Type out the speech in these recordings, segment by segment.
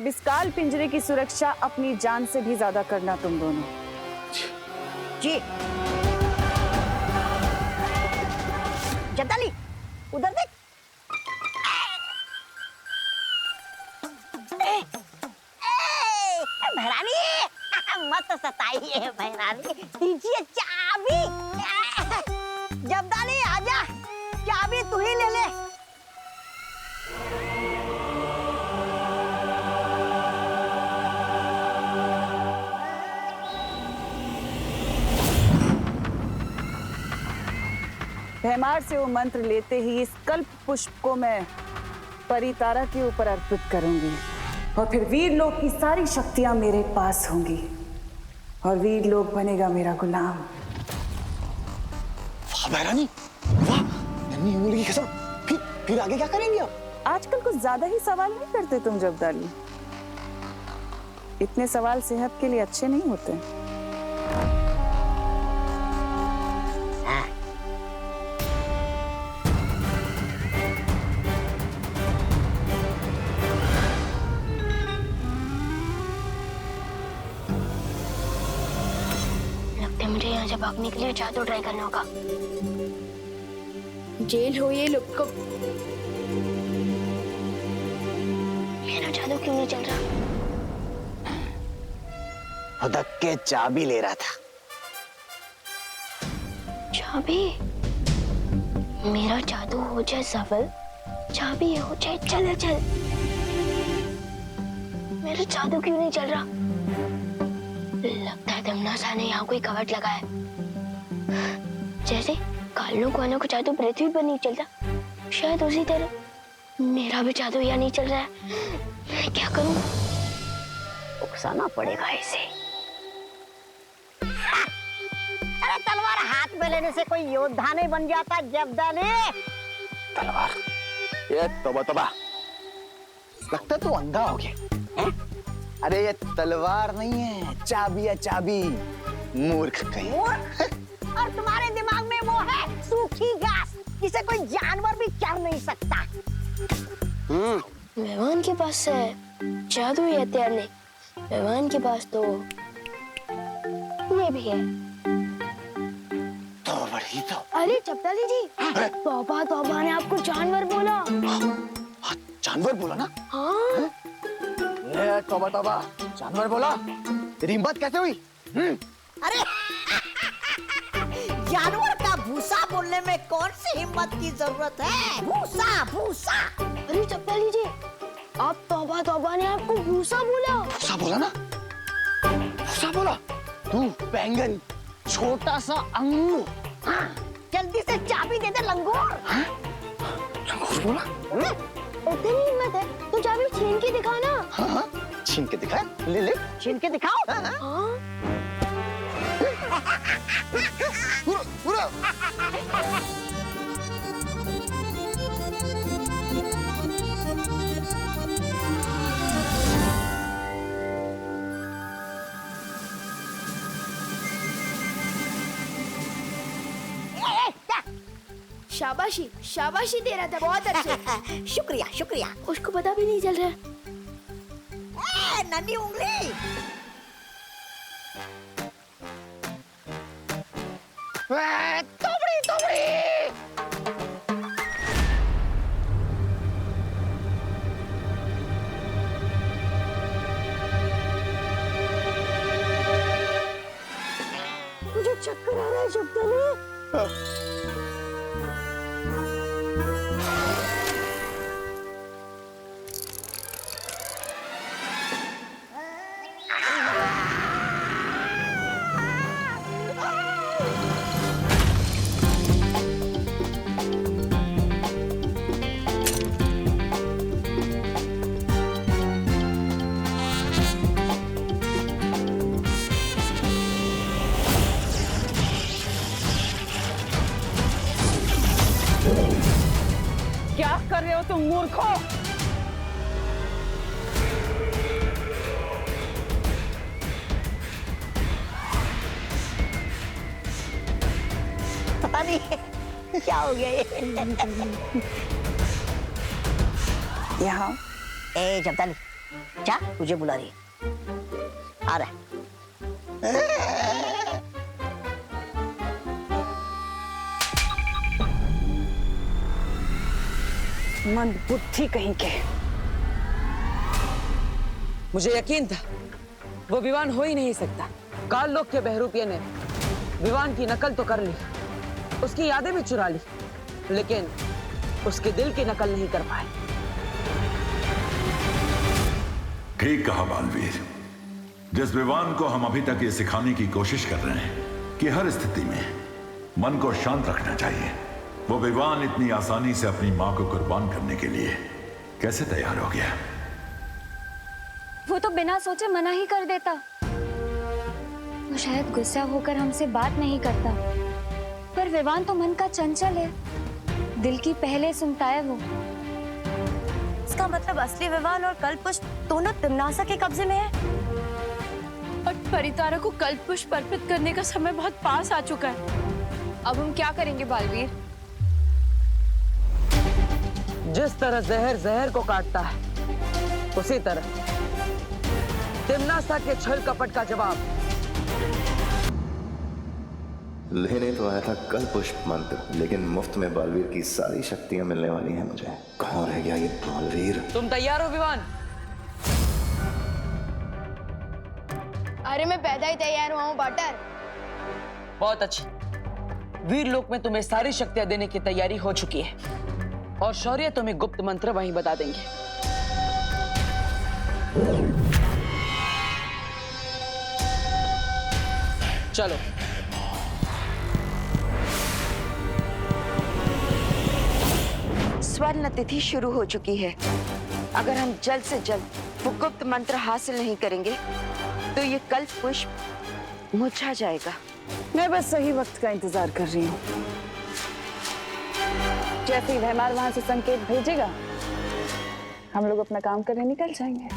अब इस काल पिंजरे की सुरक्षा अपनी जान से भी ज्यादा करना तुम दोनों। जी। जब्दाली, उधर देख। महारानी मत सताइए महारानी, दीजिए चाबी। जब्दाली आजा, चाबी तू ही ले ले। भैमार से वो मंत्र लेते ही इस कल्प पुष्प को मैं परितारा के ऊपर अर्पित करूंगी और फिर वीर लोक की सारी शक्तियां मेरे पास होंगी और वीर लोक बनेगा मेरा गुलाम। वाह महारानी, वाह। नन्ही उंगली की कसम। फिर आगे क्या करेंगे आप? आजकल कुछ ज्यादा ही सवाल नहीं करते तुम जब्दाली। इतने सवाल सेहत के लिए अच्छे नहीं होते। मुझे यहाँ से भागने के लिए जादू ट्राई करना होगा। जेल हो ये लोग को। मेरा जादू क्यों नहीं चल रहा? हुदक के चाबी ले रहा था। चाबी? मेरा जादू हो जाए सफल, चाबी हो जाए चल चल। मेरा जादू क्यों नहीं चल रहा? लगता है दमनासा ने यहाँ कोई कवट लगा है। जैसे कालों को जादू पृथ्वी पर नहीं चलता, शायद उसी तरह मेरा भी जादू यहाँ नहीं चल रहा है। मैं क्या करूं? उकसाना पड़ेगा इसे। अरे तलवार हाथ में लेने से कोई योद्धा नहीं बन जाता जब्दाली। तलवार? ये तोबा लगता है तू अंधा हो गया। अरे ये तलवार नहीं है, चाबी है चाबी। मूर्ख कहीं। मूर्ख? और तुम्हारे दिमाग में वो है सूखी घास जिसे कोई जानवर भी चढ़ नहीं सकता। मेहमान के पास है जादू या हथियार नहीं, मेहमान के पास तो ये भी है। तो बड़ी तो। अरे जब्दाली जी, तौबा तौबा ने आपको जानवर बोला। हाँ, जानवर बोला ना? हाँ। ले तौबा तौबा, जानवर बोला। तेरी हिम्मत कैसे हुई? अरे जानवर का भूसा बोलने में कौन सी हिम्मत की जरूरत है? भूसा भूसा। अरे जब्दाली जी, आप तौबा तौबा ने आपको भूसा बोला। भूसा बोला ना? भूसा बोला? तू बैंगन, छोटा सा अंगूर। हाँ, जल्दी से चाबी दे दे लंगूर। लंगूर बोला? इतनी हिम्मत है तो चाबी छीन के दिखा ना। हाँ, छीन के दिखा। ले ले। छीन के दिखाओ। हाँ। पूरा पूरा। शाबाशी शाबाशी दे रहा था, बहुत अच्छे। शुक्रिया शुक्रिया। उसको पता भी नहीं चल रहा। नन्ही उंगली। तोबड़ी तोबड़ी। मुझे चक्कर आ रहा है जब्दाली। क्या कर रहे हो तुम मूर्खों? पता नहीं क्या हो गया ये। यहाँ ए जब्दाली, क्या तुझे बुला रही है? आ रहा है। मंद बुद्धि कहीं के। मुझे यकीन था वो विवान हो ही नहीं सकता। काल लोक के बहरूपिये ने विवान की नकल तो कर ली, उसकी यादें भी चुरा ली, लेकिन उसके दिल की नकल नहीं कर पाए। ठीक कहा बालवीर। जिस विवान को हम अभी तक ये सिखाने की कोशिश कर रहे हैं कि हर स्थिति में मन को शांत रखना चाहिए, वो विवान इतनी आसानी से अपनी मां को कुर्बान करने के लिए कैसे तैयार हो गया? वो तो बिना सोचे मना ही कर देता। वो शायद गुस्सा होकर हमसे बात नहीं करता, पर विवान तो मन का चंचल है, दिल की पहले सुनता है वो। इसका मतलब असली विवान और कल्पपुष्प दोनों तिम्नासा के कब्जे में है। और परितारा को कल्पपुष्प अर्पित करने का समय बहुत पास आ चुका है। अब हम क्या करेंगे बालवीर? जिस तरह जहर जहर को काटता है, उसी तरह तिम्नासा के छल कपट का जवाब। लेने तो आया था कल पुष्प मंत्र, लेकिन मुफ्त में बालवीर की सारी शक्तियां मिलने वाली हैं मुझे। कहाँ रह गया ये बालवीर? तुम तैयार हो विवान? अरे मैं पैदा ही तैयार हुआ हूँ बटर। बहुत अच्छी। वीर लोक में तुम्हें सारी शक्तियां देने की तैयारी हो चुकी है, और शौर्य तुम्हें गुप्त मंत्र वहीं बता देंगे। चलो। स्वर्ण तिथि शुरू हो चुकी है। अगर हम जल्द से जल्द वो गुप्त मंत्र हासिल नहीं करेंगे तो ये कल्प पुष्प मुरझा जाएगा। मैं बस सही वक्त का इंतजार कर रही हूँ। जैसे ही भैमार वहां से संकेत भेजेगा, हम लोग अपना काम करने निकल जाएंगे।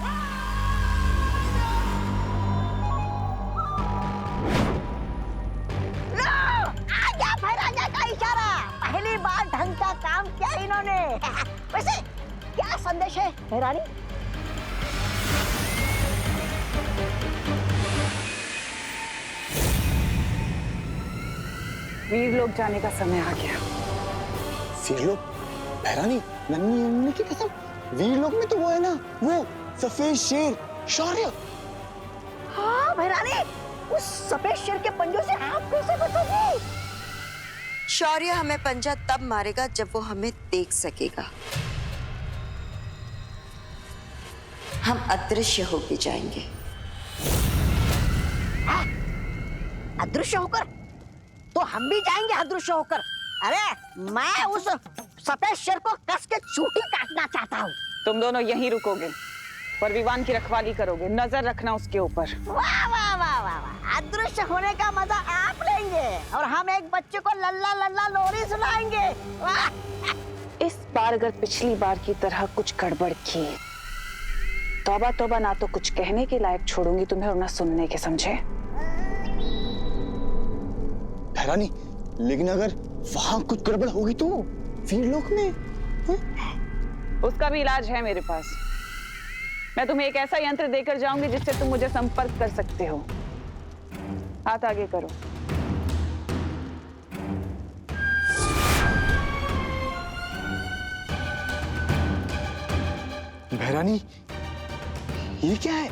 आजा भैराजा का इशारा। पहली बार ढंग का काम किया इन्होंने। वैसे क्या संदेश है भैरानी? वीर लोग जाने का समय आ गया। वीर लोग? भैरानी, नन्ही उन्नी की कसम, वीर लोग में तो वो है ना, वो सफेद शेर शौर्य। हाँ भैरानी, उस सफेद शेर के पंजों से आप कैसे बचोगी? शौर्य हमें पंजा तब मारेगा जब वो हमें देख सकेगा। हम अदृश्य होके जाएंगे। अदृश्य होकर? तो हम भी जाएंगे अदृश्य होकर। अरे मैं उस सफेद शेर को कस के चूटी काटना चाहता हूँ। तुम दोनों यहीं रुकोगे, पर विवान की रखवाली करोगे, नजर रखना उसके ऊपर। वाह वाह वाह वाह वाह, अदृश्य होने का मजा आप लेंगे और हम एक बच्चे को लल्ला लल्ला लोरी सुनाएंगे। वाह! इस बार अगर पिछली बार की तरह कुछ गड़बड़ की, तौबा तौबा, ना तो कुछ कहने के लायक छोड़ूंगी तुम्हें और ना सुनने के, समझे? भैरानी, लेकिन अगर वहां कुछ गड़बड़ होगी तो वीर लोक में? उसका भी इलाज है मेरे पास। मैं तुम्हें एक ऐसा यंत्र देकर जाऊंगी जिससे तुम मुझे संपर्क कर सकते हो। हाथ आगे करो। भैरानी, ये क्या है?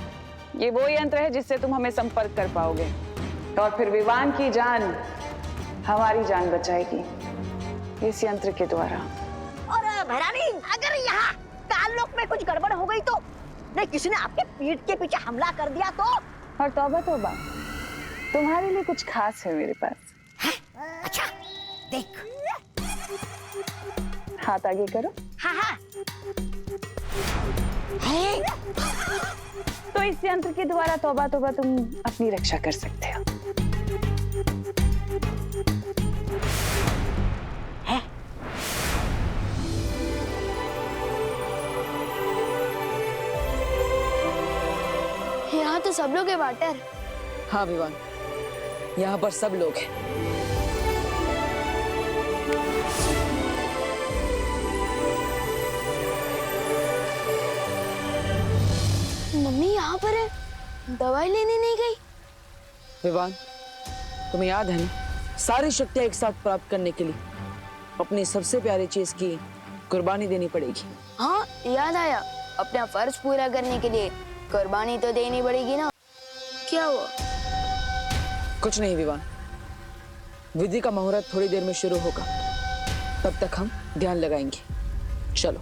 ये वो यंत्र है जिससे तुम हमें संपर्क कर पाओगे, और फिर विवान की जान हमारी जान बचाएगी इस यंत्र के द्वारा। और भैरानी, अगर यहाँ काललोक में कुछ गड़बड़ हो गई तो? नहीं, किसी ने आपके पीठ के पीछे हमला कर दिया तो? और तौबा तौबा, तुम्हारे लिए कुछ खास है मेरे पास। है? अच्छा, देख। हाथ आगे करो। हाँ हाँ। है? तो इस यंत्र के द्वारा तौबा तौबा तुम अपनी रक्षा कर सकते हो। यहाँ तो सब लोग है वाटर। हाँ विवान, यहाँ पर सब लोग हैं। पर है? दवाई लेने नहीं गई? विवान, तुम्हें याद है ना, सारी शक्तियां एक साथ प्राप्त करने के लिए अपनी सबसे प्यारी चीज की कुर्बानी देनी पड़ेगी। हाँ याद आया, अपना फर्ज पूरा करने के लिए कुर्बानी तो देनी पड़ेगी ना। क्या हुआ? कुछ नहीं विवान, विधि का मुहूर्त थोड़ी देर में शुरू होगा, तब तक हम ध्यान लगाएंगे। चलो।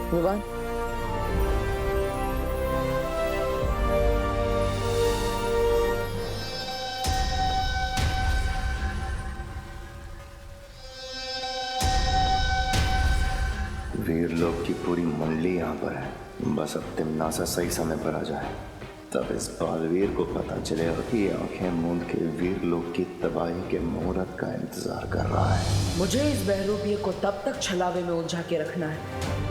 विवान, वीर लोग की पूरी मंडली यहाँ पर है, बस अब तिम्नासा सही समय पर आ जाए, तब इस बालवीर को पता चलेगा कि आंखें मूंद के वीर लोग की तबाही के मुहूर्त का इंतजार कर रहा है। मुझे इस बहरूपिये को तब तक छलावे में उलझा के रखना है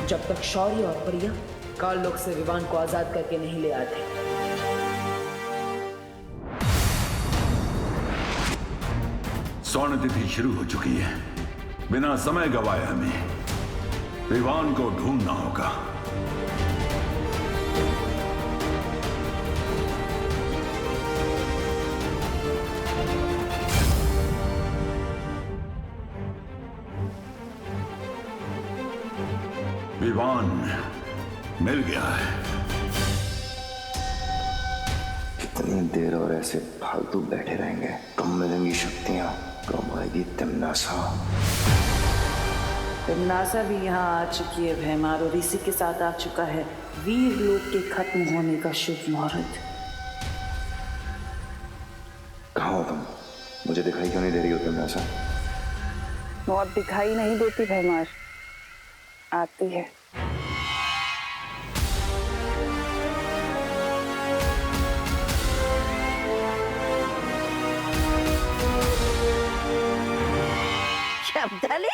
जब तक शौर्य और प्रिया काल लोक से विवान को आजाद करके नहीं ले आते। स्वर्ण तिथि शुरू हो चुकी है, बिना समय गवाए हमें विवान को ढूंढना होगा। विवान मिल गया है। कितनी देर और ऐसे फालतू बैठे रहेंगे? कम मिलेंगी शक्तियां, कम आएगी तिम्नासा। तिम्नासा भी यहाँ आ चुकी है भैमार, और इसी के साथ आ चुका है वीर लोक के खत्म होने का शुभ मुहूर्त। कहाँ हो तुम? मुझे दिखाई क्यों नहीं दे रही हो तिम्नासा? वो अब दिखाई नहीं देती भैमार, आती है। शब्दाली,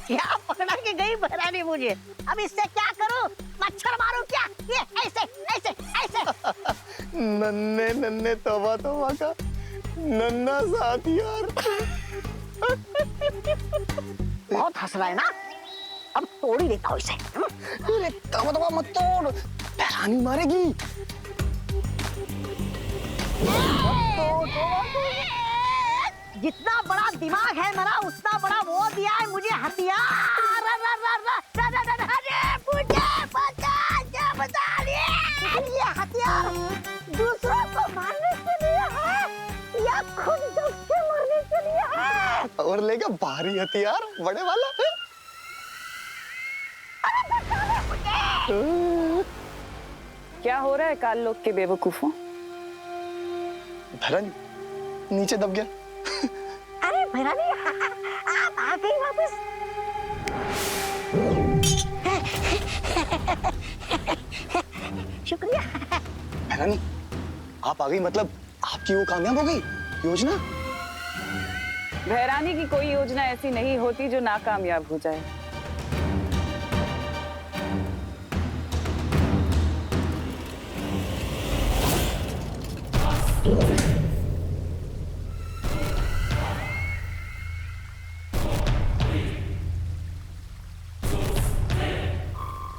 क्या पकड़ा के गई बहरानी मुझे? अब इससे क्या करूं? मच्छर मारूं क्या? ये ऐसे ऐसे ऐसे। नन्हे नन्हे तौबा तौबा का नन्हा सा हथियार। बहुत हंस रहा है ना? अब तोड़ ही देता हूँ इसे। अरे तौबा तौबा मत तोड़, बहरानी मारेगी। जितना बड़ा दिमाग है मेरा, उतना बड़ा वो दिया है मुझे हथियार। ये हथियार दूसरों को मारने के लिए है या खुद दब के मरने के लिए है? और लेगा भारी हथियार, बड़े वाला। क्या हो रहा है काल लोक के बेवकूफों? भैरानी नीचे दब गया। अरे भैरानी, आप आ गई वापस। शुक्रिया। भैरानी आप आ गई, मतलब आपकी वो कामयाब हो गई योजना? भैरानी की कोई योजना ऐसी नहीं होती जो नाकामयाब हो जाए।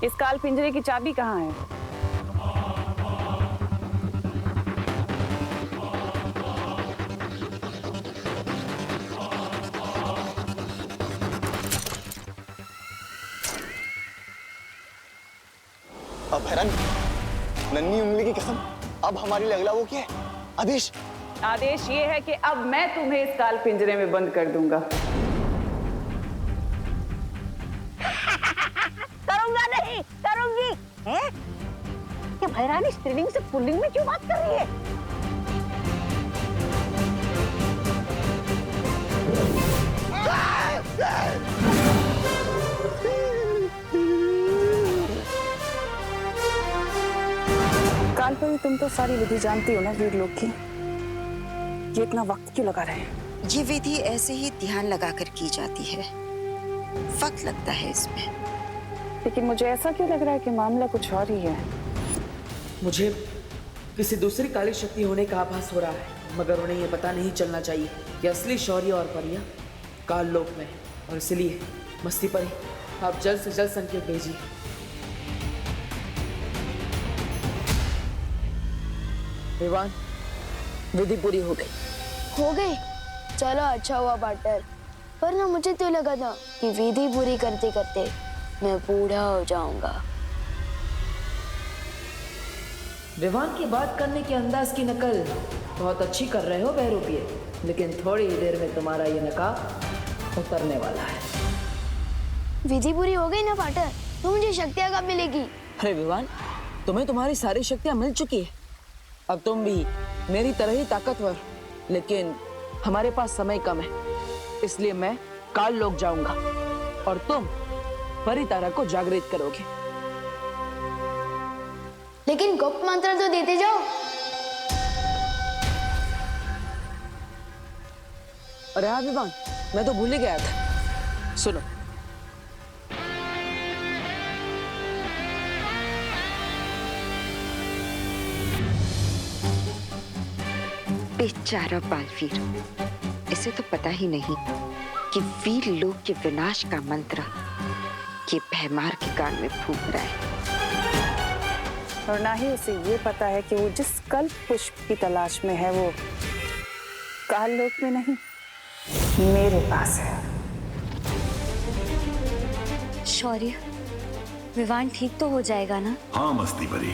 इस काल पिंजरे की चाबी कहाँ है? अब भैरानी, नन्ही उंगली की कसम, अब हमारे लिए अगला वो क्या है? आदेश। आदेश ये है कि अब मैं तुम्हें इस काल पिंजरे में बंद कर दूंगा। करूंगा नहीं, करूंगी। हैं? ये भैरानी स्त्रीलिंग से पुल्लिंग में क्यों बात कर रही है? कालपरी, तुम तो सारी विधि जानती हो ना वीर लोग की, ये इतना वक्त क्यों लगा रहे हैं? ये विधि ऐसे ही ध्यान लगाकर की जाती है, वक्त लगता है इसमें। लेकिन मुझे ऐसा क्यों लग रहा है कि मामला कुछ और ही है? मुझे किसी दूसरी काली शक्ति होने का आभास हो रहा है। मगर उन्हें ये पता नहीं चलना चाहिए कि असली शौर्य और परियां काल लोक में है। और इसलिए मस्ती परी, आप जल्द से जल्द संकेत भेजिए। विवान विधि पूरी हो गई। हो गई? चलो अच्छा हुआ पार्टनर, पर ना मुझे तो लगा था कि विधि पूरी करते करते मैं बूढ़ा हो जाऊंगा। विवान की बात करने के अंदाज की नकल बहुत अच्छी कर रहे हो बहरूपिये, लेकिन थोड़ी ही देर में तुम्हारा ये नकाब उतरने वाला है। विधि पूरी हो गई ना पार्टनर, तो मुझे शक्तियाँ कब मिलेगी? अरे विवान, तुम्हें तुम्हारी सारी शक्तियां मिल चुकी है। अब तुम भी मेरी तरह ही ताकतवर, लेकिन हमारे पास समय कम है, इसलिए मैं काल लोक जाऊंगा और तुम परितारा को जागृत करोगे। लेकिन गुप्त मंत्र तो देते जाओ। अरे हाँ विवान, मैं तो भूल ही गया था। सुनो, बेचारा बालवीर, इसे तो पता ही नहीं कि वीर लोक के विनाश का मंत्र ये भैमार के कान में फूंक रहा है। और ना ही उसे ये पता है कि वो जिस कल्प पुष्प की तलाश में है वो काल लोक में नहीं, मेरे पास है। शौर्य, विवान ठीक तो हो जाएगा ना? हाँ मस्ती परी,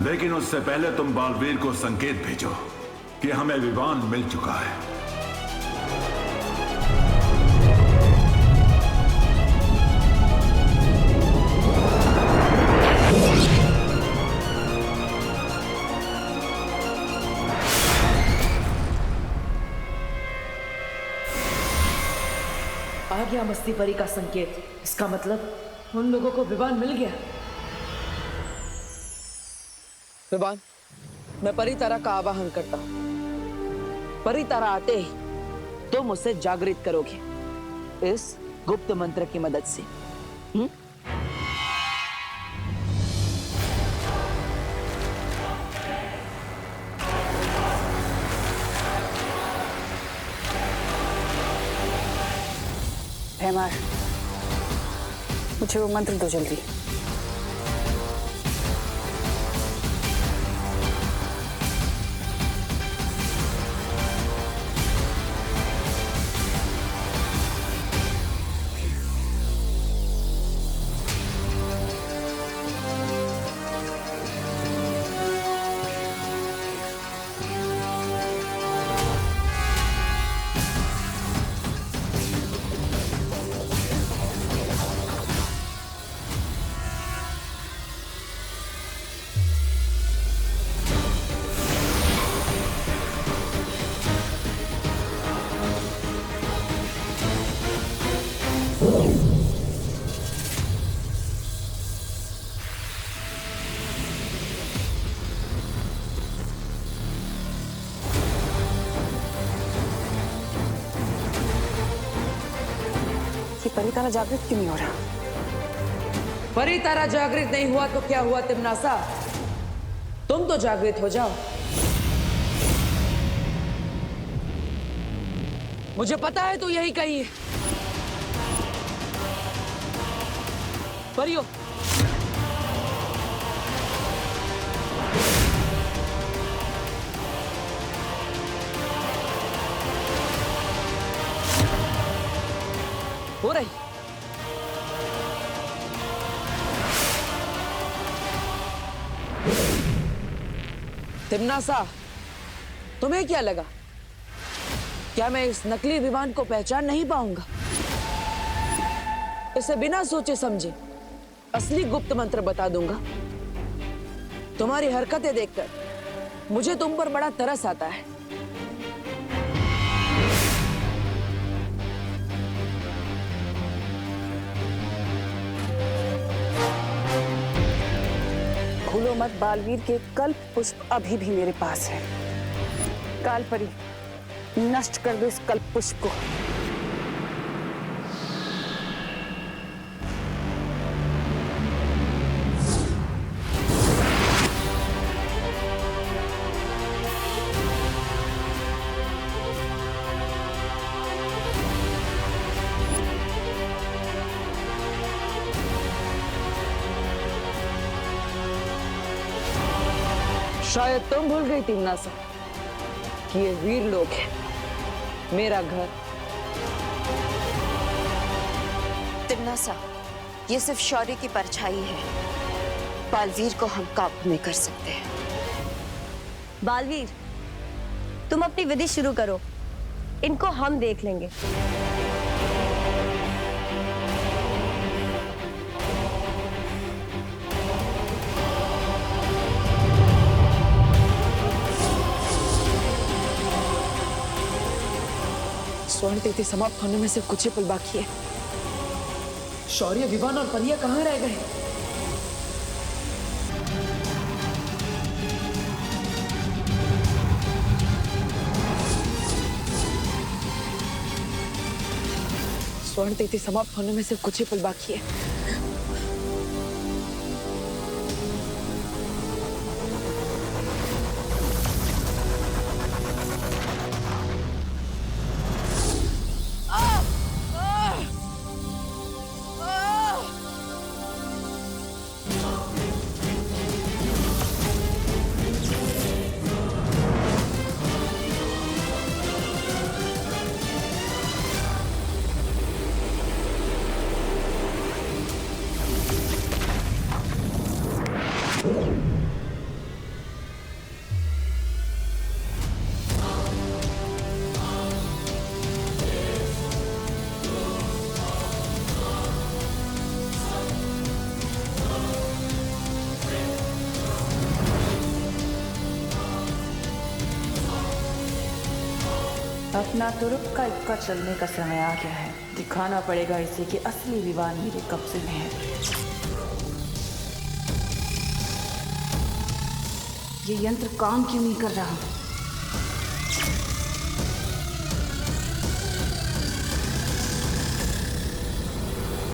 लेकिन उससे पहले तुम बालवीर को संकेत भेजो कि हमें विवान मिल चुका है। आ गया मस्ती परी का संकेत। इसका मतलब उन लोगों को विवान मिल गया। विवान, मैं परितारा का आवाहन करता हूं। परितारा आते ही तुम उसे जागृत करोगे इस गुप्त मंत्र की मदद से। भैमार, मुझे वो मंत्र दो जल्दी। परितारा जागृत क्यों नहीं हो रहा? परितारा जागृत नहीं हुआ तो क्या हुआ तिमनासा? तुम तो जागृत हो जाओ। मुझे पता है तू यही कही है। परियो, हो रही। तिमनासा, तुम्हें क्या लगा? क्या मैं इस नकली विमान को पहचान नहीं पाऊंगा? इसे बिना सोचे समझे असली गुप्त मंत्र बता दूंगा। तुम्हारी हरकतें देखकर मुझे तुम पर बड़ा तरस आता है। भूलो मत, बालवीर के कल्प पुष्प अभी भी मेरे पास है। काल परी, नष्ट कर दो इस कल्प पुष्प को। शायद तुम भूल गई तिमनासा कि ये वीर लोग है, मेरा घर। तिमनासा, ये सिर्फ शौर्य की परछाई है। बालवीर को हम काबू में कर सकते हैं। बालवीर, तुम अपनी विधि शुरू करो, इनको हम देख लेंगे। स्वर्ण तिथि समाप्त होने में सिर्फ कुछ ही पल बाकी है। शौर्य, विवान और पनिया कहाँ रह गए? स्वर्ण तिथि समाप्त होने में सिर्फ कुछ ही पल बाकी है। अपना तुरुप का इक्का चलने का समय आ गया है। दिखाना पड़ेगा इसे कि असली विवान मेरे कब्जे में है। ये यंत्र काम क्यों नहीं कर रहा?